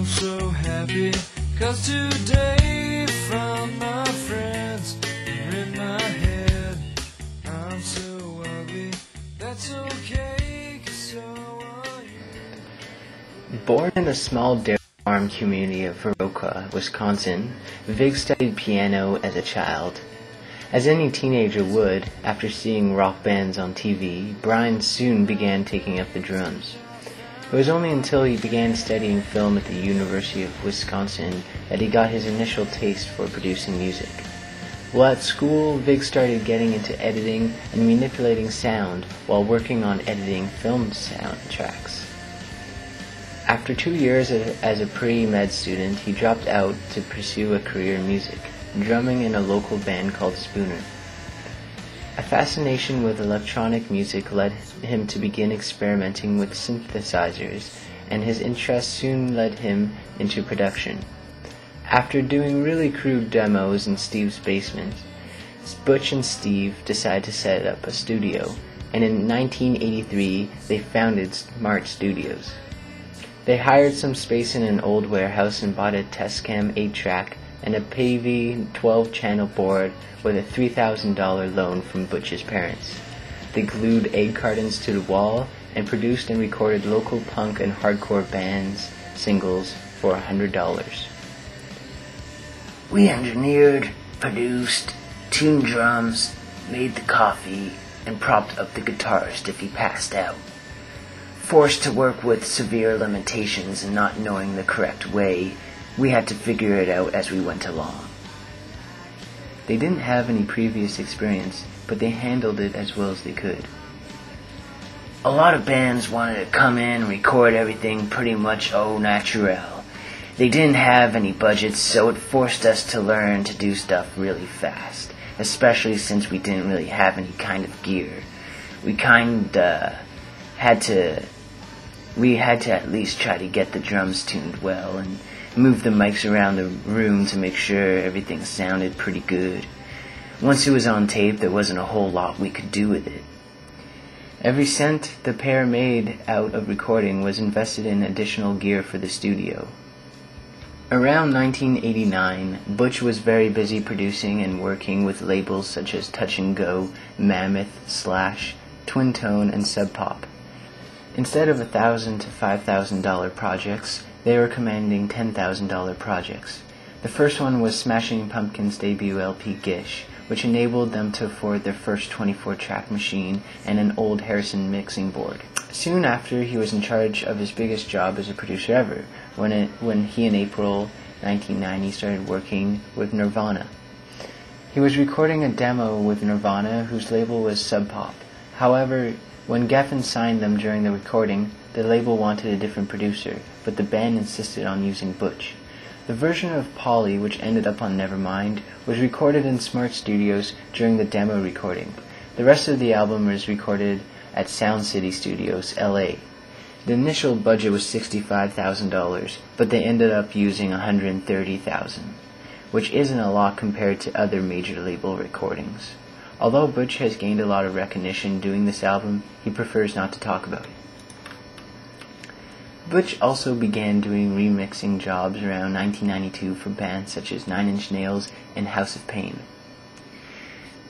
I'm so happy, 'cause today found my friends are in my head. I'm so ugly, that's okay, 'cause so are you. Born in the small dairy farm community of Viroqua, Wisconsin, Vig studied piano as a child. As any teenager would, after seeing rock bands on TV, Brian soon began taking up the drums. It was only until he began studying film at the University of Wisconsin that he got his initial taste for producing music. While at school, Vig started getting into editing and manipulating sound while working on editing film soundtracks. After 2 years as a pre-med student, he dropped out to pursue a career in music, drumming in a local band called Spooner. A fascination with electronic music led him to begin experimenting with synthesizers, and his interest soon led him into production. After doing really crude demos in Steve's basement, Butch and Steve decided to set up a studio, and in 1983 they founded Smart Studios. They hired some space in an old warehouse and bought a Testcam 8-track and a Pavey 12-channel board with a $3,000 loan from Butch's parents. They glued egg cartons to the wall and produced and recorded local punk and hardcore bands singles for $100. We engineered, produced, tuned drums, made the coffee, and propped up the guitarist if he passed out. Forced to work with severe limitations and not knowing the correct way, we had to figure it out as we went along. They didn't have any previous experience, but they handled it as well as they could. A lot of bands wanted to come in and record everything pretty much au naturel. They didn't have any budgets, so it forced us to learn to do stuff really fast, especially since we didn't really have any kind of gear. We had to at least try to get the drums tuned well and move the mics around the room to make sure everything sounded pretty good. Once it was on tape, there wasn't a whole lot we could do with it. Every cent the pair made out of recording was invested in additional gear for the studio. Around 1989, Butch was very busy producing and working with labels such as Touch and Go, Mammoth, Slash, Twin Tone, and Sub Pop. Instead of $1,000 to $5,000 projects, they were commanding $10,000 projects. The first one was Smashing Pumpkins' debut LP Gish, which enabled them to afford their first 24-track machine and an old Harrison mixing board. Soon after, he was in charge of his biggest job as a producer ever, when he in April 1990 started working with Nirvana. He was recording a demo with Nirvana, whose label was Sub Pop. However, when Geffen signed them during the recording, the label wanted a different producer, but the band insisted on using Butch. The version of Polly, which ended up on Nevermind, was recorded in Smart Studios during the demo recording. The rest of the album was recorded at Sound City Studios, LA. The initial budget was $65,000, but they ended up using $130,000, which isn't a lot compared to other major label recordings. Although Butch has gained a lot of recognition doing this album, he prefers not to talk about it. Butch also began doing remixing jobs around 1992 for bands such as Nine Inch Nails and House of Pain.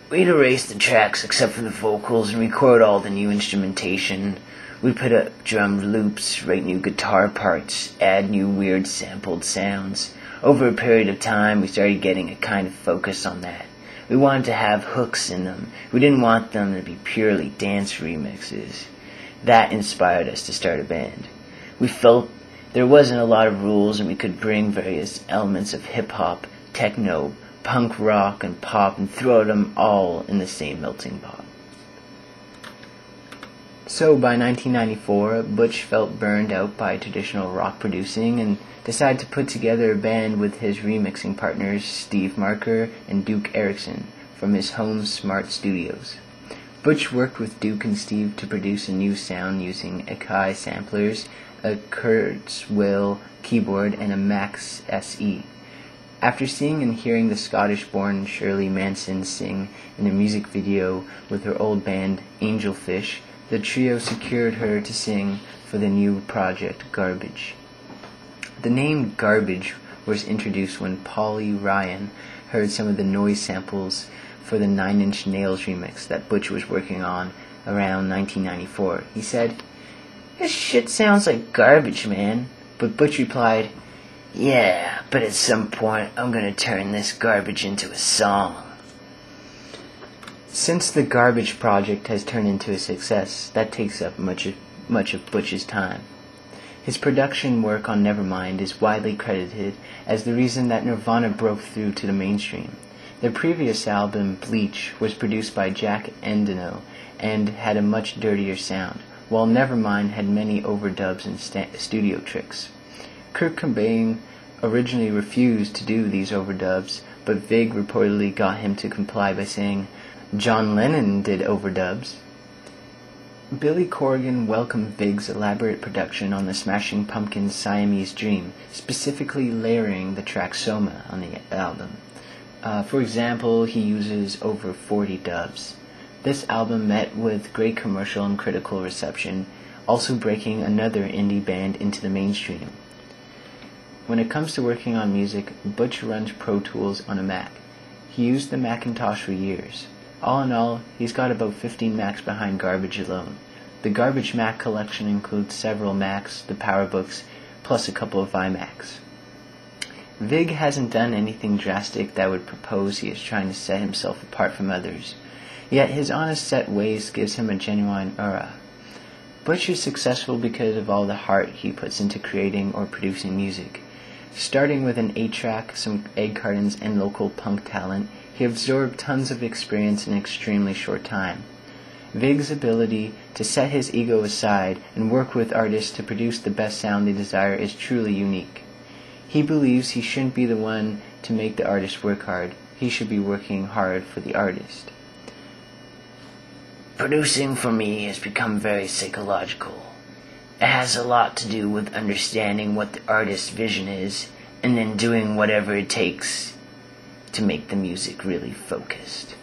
We'd erase the tracks except for the vocals and record all the new instrumentation. We'd put up drum loops, write new guitar parts, add new weird sampled sounds. Over a period of time, we started getting a kind of focus on that. We wanted to have hooks in them. We didn't want them to be purely dance remixes. That inspired us to start a band. We felt there wasn't a lot of rules and we could bring various elements of hip-hop, techno, punk rock, and pop and throw them all in the same melting pot. So by 1994, Butch felt burned out by traditional rock producing and decided to put together a band with his remixing partners Steve Marker and Duke Erickson from his home Smart Studios. Butch worked with Duke and Steve to produce a new sound using Akai samplers, a Kurzweil keyboard, and a Max SE. After seeing and hearing the Scottish-born Shirley Manson sing in a music video with her old band Angelfish, the trio secured her to sing for the new project Garbage. The name Garbage was introduced when Paulie Ryan heard some of the noise samples for the 9 Inch Nails remix that Butch was working on around 1994. He said, "This shit sounds like garbage, man." But Butch replied, "Yeah, but at some point I'm gonna turn this garbage into a song." Since the Garbage project has turned into a success, that takes up much of Butch's time. His production work on Nevermind is widely credited as the reason that Nirvana broke through to the mainstream. Their previous album, Bleach, was produced by Jack Endino and had a much dirtier sound, while Nevermind had many overdubs and studio tricks. Kurt Cobain originally refused to do these overdubs, but Vig reportedly got him to comply by saying, "John Lennon did overdubs." Billy Corgan welcomed Vig's elaborate production on the Smashing Pumpkins' Siamese Dream, specifically layering the track Soma on the album. For example, he uses over 40 dubs. This album met with great commercial and critical reception, also breaking another indie band into the mainstream. When it comes to working on music, Butch runs Pro Tools on a Mac. He used the Macintosh for years. All in all, he's got about 15 Macs behind Garbage alone. The Garbage Mac collection includes several Macs, the PowerBooks, plus a couple of iMacs. Vig hasn't done anything drastic that would propose he is trying to set himself apart from others, yet his honest set ways gives him a genuine aura. Butch is successful because of all the heart he puts into creating or producing music. Starting with an 8-track, some egg cartons, and local punk talent, he absorbed tons of experience in an extremely short time. Vig's ability to set his ego aside and work with artists to produce the best sound they desire is truly unique. He believes he shouldn't be the one to make the artist work hard. He should be working hard for the artist. Producing for me has become very psychological. It has a lot to do with understanding what the artist's vision is and then doing whatever it takes to make the music really focused.